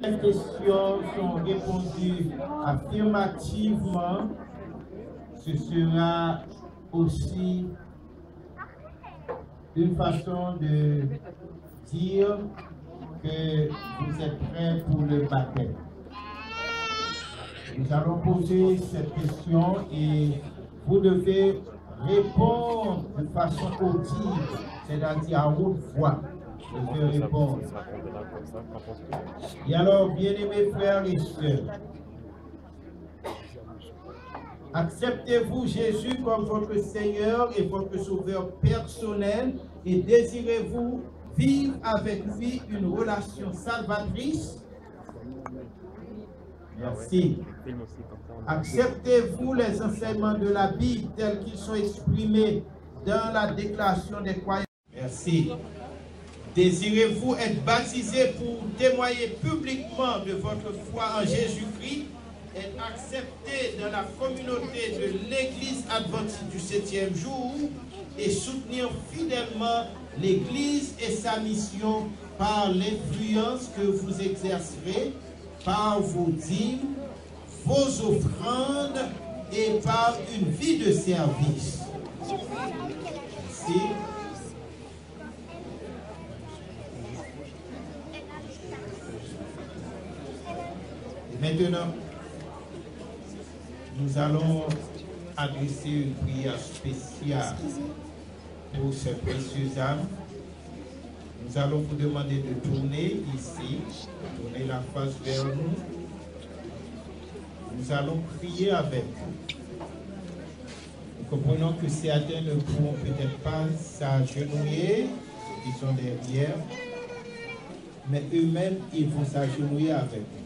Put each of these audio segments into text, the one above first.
Les questions sont répondues affirmativement. Ce sera aussi une façon de dire que vous êtes prêts pour le baptême. Nous allons poser cette question et vous devez répondre de façon audible, c'est-à-dire à haute voix. Vous devez répondre. Et alors, bien-aimés frères et sœurs, acceptez-vous Jésus comme votre Seigneur et votre Sauveur personnel et désirez-vous vivre avec lui une relation salvatrice? Merci. Acceptez-vous les enseignements de la Bible tels qu'ils sont exprimés dans la déclaration des croyants? Merci. Désirez-vous être baptisé pour témoigner publiquement de votre foi en Jésus-Christ, être accepté dans la communauté de l'Église adventiste du 7e jour et soutenir fidèlement l'Église et sa mission par l'influence que vous exercerez, par vos dîmes, vos offrandes et par une vie de service? Merci. Maintenant, nous allons adresser une prière spéciale pour ces précieuses âmes. Nous allons vous demander de tourner ici, tourner la face vers nous. Nous allons prier avec vous. Nous comprenons que certains ne pourront peut-être pas s'agenouiller, ceux qui sont derrière, mais eux-mêmes, ils vont s'agenouiller avec vous.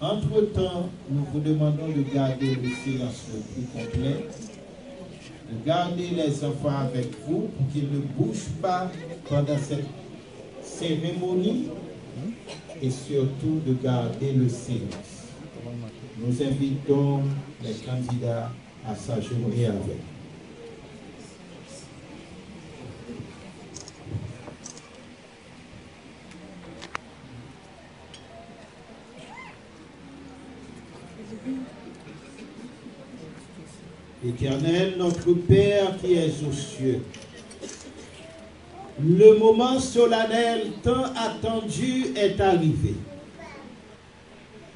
Entre-temps, nous vous demandons de garder le silence le plus complet, de garder les enfants avec vous pour qu'ils ne bougent pas pendant cette cérémonie et surtout de garder le silence. Nous invitons les candidats à s'agenouiller avec vous. Éternel, notre Père qui es aux cieux, le moment solennel tant attendu est arrivé.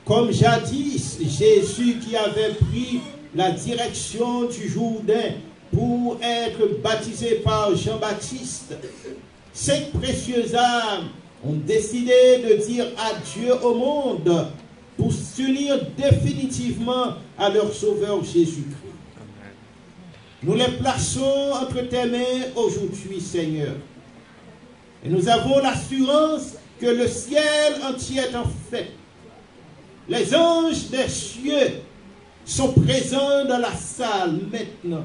Comme jadis, Jésus qui avait pris la direction du Jourdain pour être baptisé par Jean-Baptiste, ces précieuses âmes ont décidé de dire adieu au monde pour s'unir définitivement à leur Sauveur Jésus-Christ. Nous les plaçons entre tes mains aujourd'hui, Seigneur. Et nous avons l'assurance que le ciel entier est en fête. Les anges des cieux sont présents dans la salle maintenant.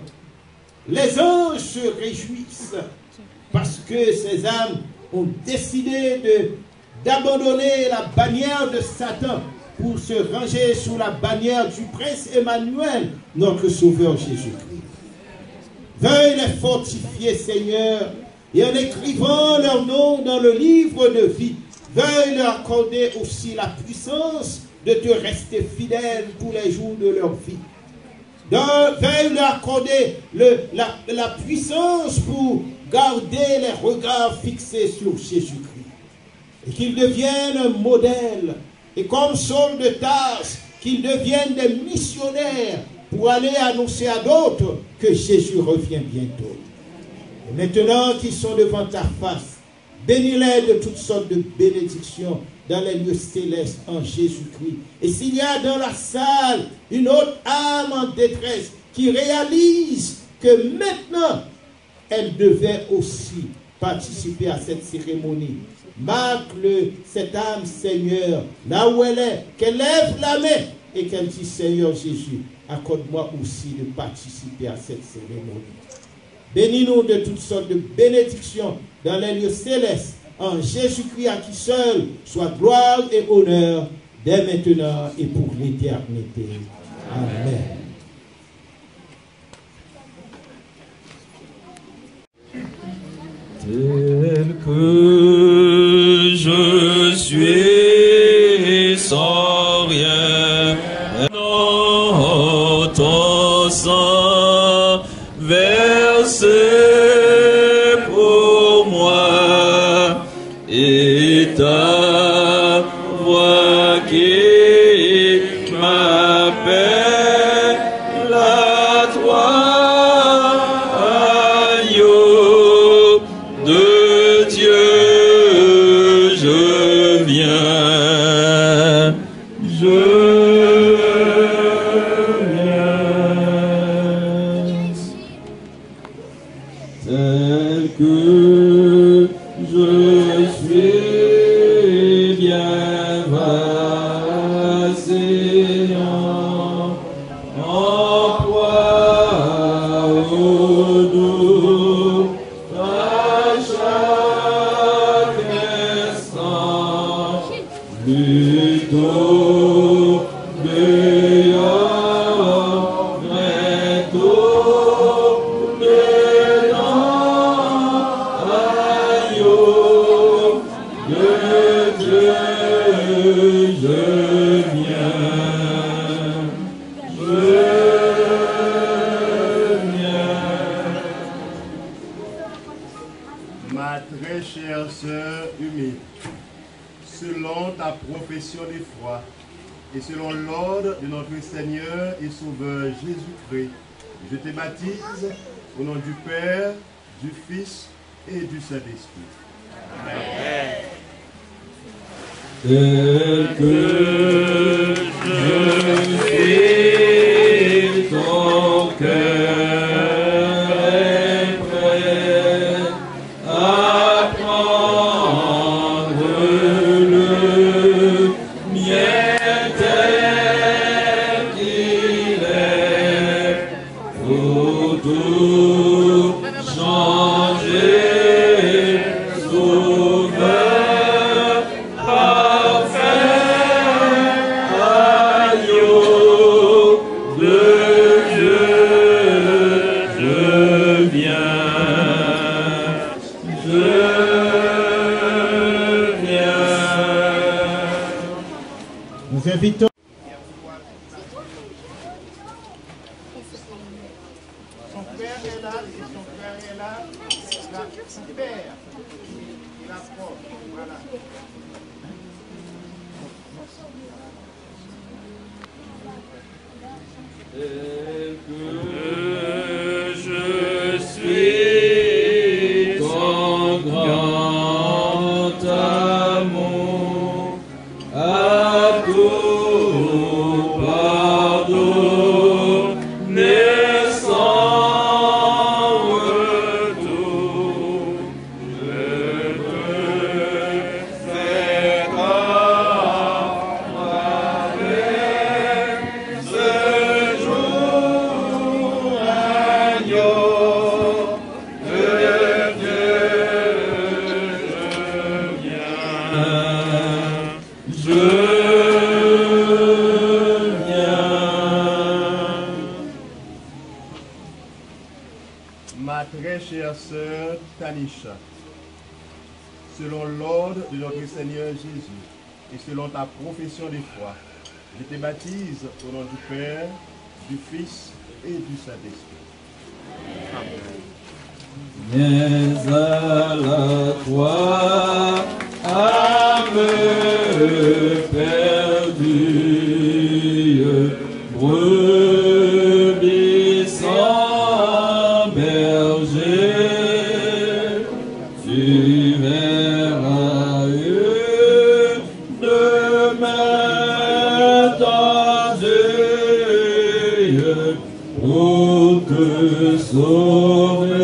Les anges se réjouissent parce que ces âmes ont décidé d'abandonner la bannière de Satan pour se ranger sous la bannière du Prince Emmanuel, notre Sauveur Jésus-Christ. Veuille les fortifier, Seigneur, et en écrivant leur nom dans le livre de vie, veuille leur accorder aussi la puissance de te rester fidèle tous les jours de leur vie. Veuille leur accorder la puissance pour garder les regards fixés sur Jésus-Christ. Et qu'ils deviennent un modèle, et comme Saul de Tarse, qu'ils deviennent des missionnaires pour aller annoncer à d'autres que Jésus revient bientôt. Et maintenant qu'ils sont devant ta face, bénis-les de toutes sortes de bénédictions dans les lieux célestes en Jésus-Christ. Et s'il y a dans la salle une autre âme en détresse qui réalise que maintenant elle devait aussi participer à cette cérémonie, marque cette âme, Seigneur, là où elle est, qu'elle lève la main et qu'elle dit, Seigneur Jésus, accorde-moi aussi de participer à cette cérémonie. Bénis-nous de toutes sortes de bénédictions dans les lieux célestes, en Jésus-Christ à qui seul soit gloire et honneur, dès maintenant et pour l'éternité. Amen. Tel que je suis sans rien. Non, ton sang versé pour moi et ta voix qui m'appelle à toi, agneau de Dieu, je viens, je viens, tel que je suis bien vacillant, en proie au doux à chaque instant, plutôt meilleur, bientôt dedans, agneau de Dieu, je viens, je viens. Ma très chère sœur Umi, selon ta profession de foi et selon l'ordre de notre Seigneur et Sauveur Jésus-Christ, je te baptise au nom du Père, du Fils et du Saint-Esprit. Amen. Tel que je suis, ton cœur est prêt à prendre le mien tel qu'il est. Faut tout changer, Sauveur parfait, agneau de Dieu, je viens, je viens. Nous invitons Son père est là, et son frère est là, son père, il approche, voilà. Tel que je suis, ton grand amour à tout pardonner sans retour. Je te fais grâce avec ce jour, agneau de Dieu, je viens. Ma très chère sœur Tanisha, selon l'ordre de notre Seigneur Jésus et selon ta profession de foi, je te baptise au nom du Père, du Fils et du Saint-Esprit. Viens à la croix, âme perdue, brebis sans berger, tu verras demain ton Dieu pour te sauver.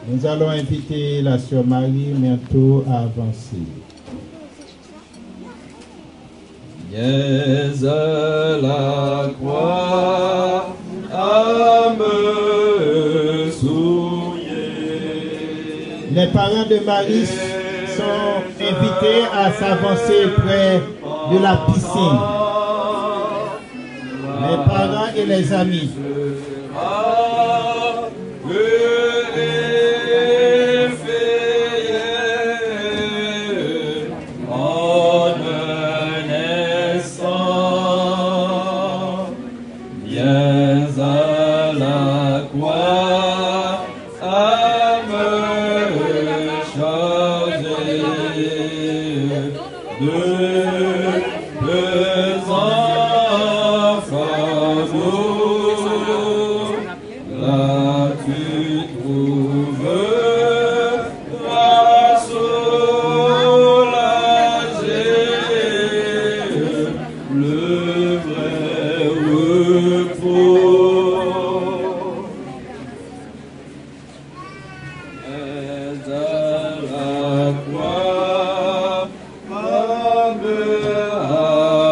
Nous allons inviter la sœur Marie bientôt à avancer. Viens à la croix, âme souillée. Les parents de Marie sont invités à s'avancer près de la piscine. Les parents et les amis. En de pesants fardeaux, là tu trouveras soulager le vrai repos. Mais à la croix, âme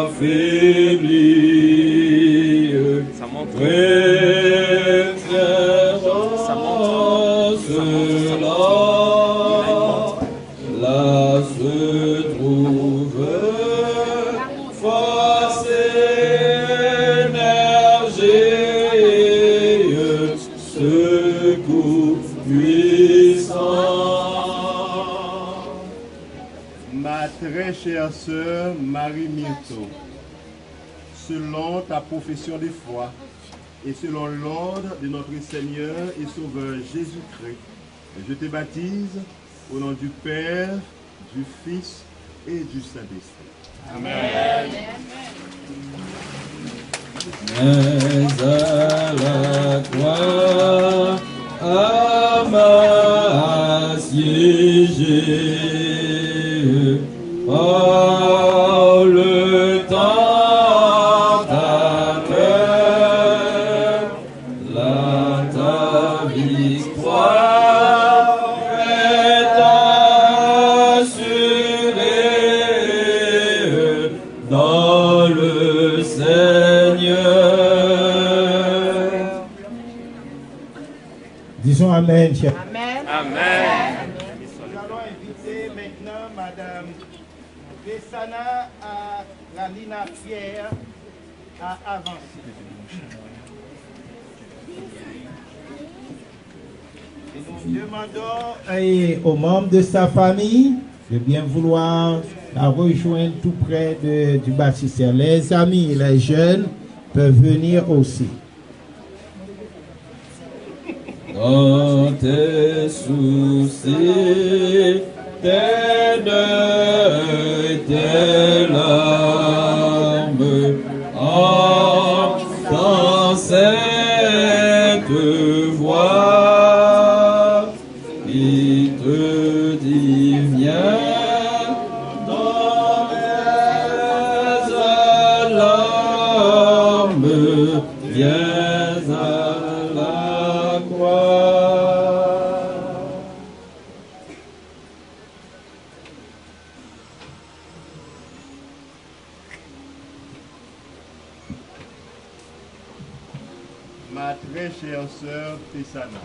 affaiblie, préférant cela, là se trouve force énergie, secours puissant. Ma très chère sœur Marie Myrto, selon ta profession de foi et selon l'ordre de notre Seigneur et Sauveur Jésus-Christ, je te baptise au nom du Père, du Fils et du Saint-Esprit. Mais à la croix, à m'assiéger par le tentateur, là ta victoire est assurée dans le Seigneur. Disons Amen, cher. Amen. Nous allons inviter maintenant Madame Bessana à la Lina Pierre à avancer. Et nous demandons Aux membres de sa famille de bien vouloir la rejoindre tout près du baptistère. Les amis et les jeunes peuvent venir aussi. Dans tes soucis, tes deuils, tes larmes, entends cette voix qui te dit viens dans mes alarmes, viens à la croix. Ma très chère sœur Tessana,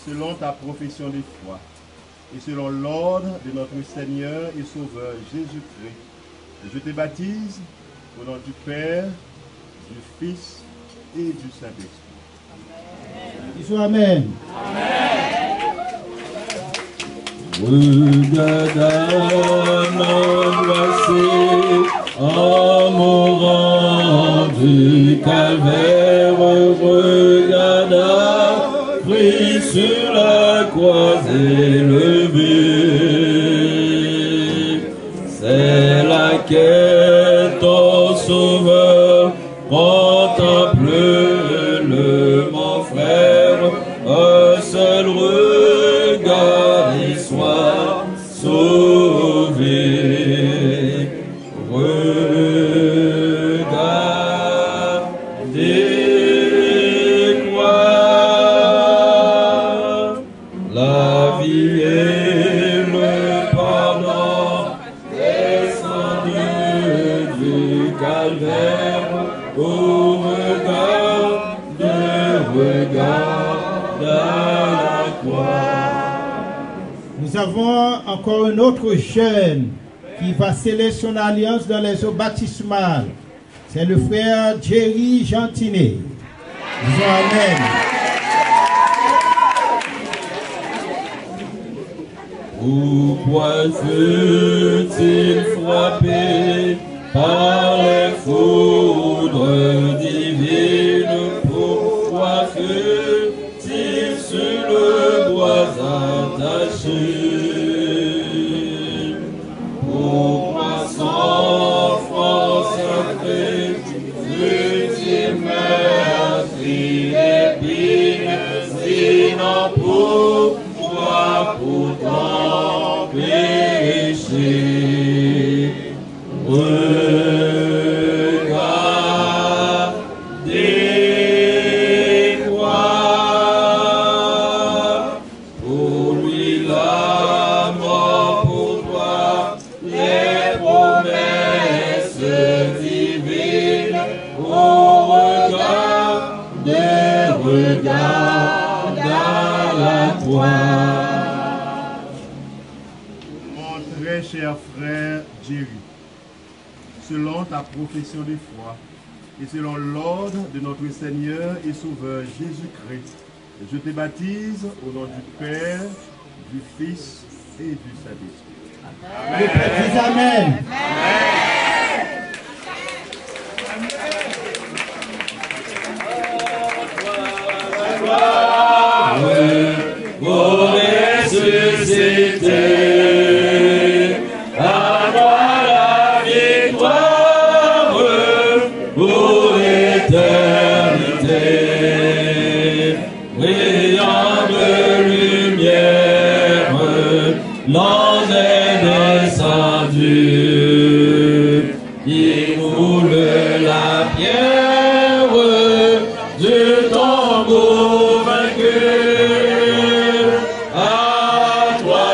selon ta profession de foi et selon l'ordre de notre Seigneur et Sauveur Jésus-Christ, je te baptise au nom du Père, du Fils et du Saint-Esprit. Disons Amen. Regarde m'embrasser en mourant du calvaire, regarde pris sur la croix élevée. C'est là qu'est ton sauveur, contemple-le mon frère, un seul regard et sois sauvé. Regardez quoi, la vie et le pardon descendus du calvaire au regard à la croix. Nous avons encore un autre jeune qui va sceller son alliance dans les eaux baptismales. C'est le frère Jerry Gentinet. Disons Amen. Pourquoi fut-il frappé par les foudres divines? Pourquoi fut-il sur le bois attaché? péchés. Regardez-moi, pour lui la mort, pour toi les promesses divines. Oh, regarde à la croix. Mon très cher frère Jerry, selon ta profession de foi et selon l'ordre de notre Seigneur et Sauveur Jésus-Christ, je te baptise au nom du Père, du Fils et du Saint-Esprit. Le Père dit Amen. Vous ressuscitez, à moi la victoire pour l'éternité. Brillant de lumière, l'ange est descendu. Il roule la pierre du tombeau vaincu. À toi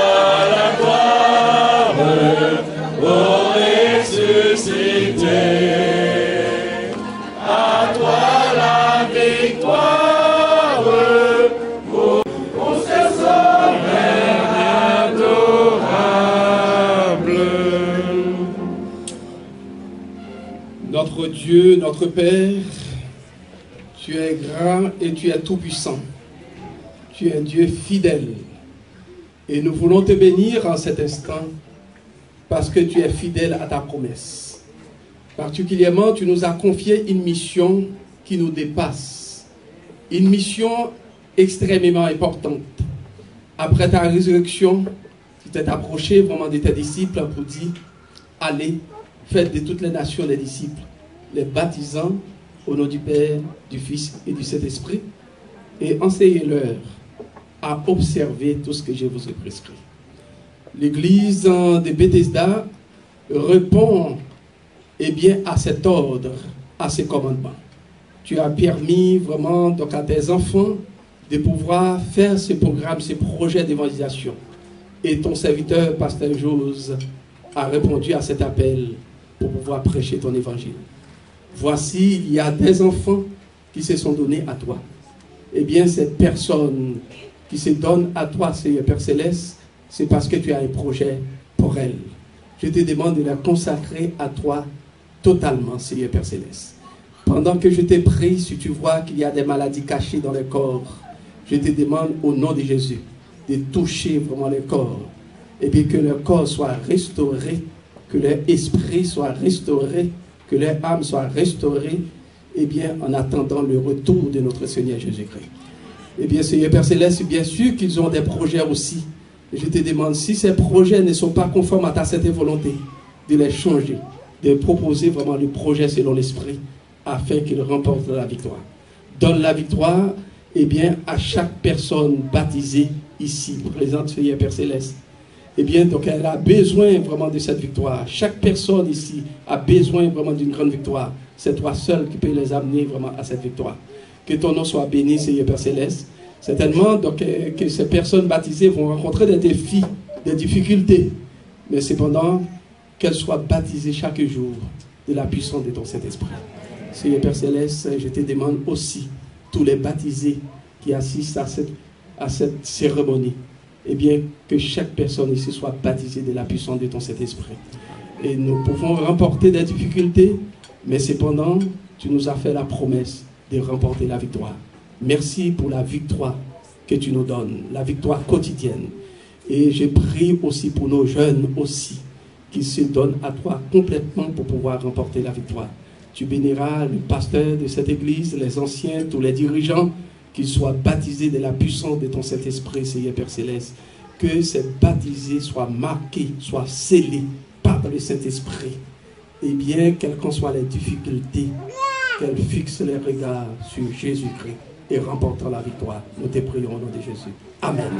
la gloire, ô ressuscité. À toi la victoire, pour ce sauveur adorable. Notre Dieu, notre Père, tu es grand et tu es tout-puissant. Tu es un Dieu fidèle. Et nous voulons te bénir en cet instant parce que tu es fidèle à ta promesse. Particulièrement, tu nous as confié une mission qui nous dépasse. Une mission extrêmement importante. Après ta résurrection, tu t'es approché vraiment de tes disciples pour dire, allez, faites de toutes les nations des disciples, les baptisant au nom du Père, du Fils et du Saint-Esprit, et enseignez-leur à observer tout ce que je vous ai prescrit. L'église de Bethesda répond à cet ordre, à ces commandements. Tu as permis vraiment donc à tes enfants de pouvoir faire ce programme, ces projets d'évangélisation. Et ton serviteur, Pasteur Jose, a répondu à cet appel pour pouvoir prêcher ton évangile. Voici, il y a des enfants qui se sont donnés à toi. Eh bien, cette personne qui se donne à toi, Seigneur Père Céleste, c'est parce que tu as un projet pour elle. Je te demande de la consacrer à toi totalement, Seigneur Père Céleste. Pendant que je te prie, si tu vois qu'il y a des maladies cachées dans le corps, je te demande au nom de Jésus de toucher vraiment le corps. Et bien que leur corps soit restauré, que leur esprit soit restauré, que leur âme soit restaurée, et bien en attendant le retour de notre Seigneur Jésus-Christ. Et bien Seigneur Père Céleste, bien sûr qu'ils ont des projets aussi. Et je te demande, si ces projets ne sont pas conformes à ta sainte volonté, de les changer, de proposer vraiment le projet selon l'esprit, afin qu'ils remportent la victoire. Donne la victoire, et bien à chaque personne baptisée ici, présente Seigneur Père Céleste. Eh bien, donc elle a besoin vraiment de cette victoire. Chaque personne ici a besoin vraiment d'une grande victoire. C'est toi seul qui peux les amener vraiment à cette victoire. Que ton nom soit béni, Seigneur Père Céleste. Certainement, donc, que ces personnes baptisées vont rencontrer des défis, des difficultés. Mais cependant, qu'elles soient baptisées chaque jour de la puissance de ton Saint-Esprit. Seigneur Père Céleste, je te demande aussi, tous les baptisés qui assistent à cette cérémonie, eh bien, que chaque personne ici soit baptisée de la puissance de ton Saint-Esprit. Et nous pouvons remporter des difficultés, mais cependant, tu nous as fait la promesse de remporter la victoire. Merci pour la victoire que tu nous donnes, la victoire quotidienne. Et je prie aussi pour nos jeunes aussi, qui se donnent à toi complètement pour pouvoir remporter la victoire. Tu béniras le pasteur de cette église, les anciens, tous les dirigeants, qu'ils soient baptisés de la puissance de ton Saint-Esprit, Seigneur Père Céleste. Que ces baptisés soient marqués, soient scellés par le Saint-Esprit. Et bien, quelles qu'en soient les difficultés, qu'elles fixent les regards sur Jésus-Christ et remportent la victoire. Nous te prions au nom de Jésus. Amen.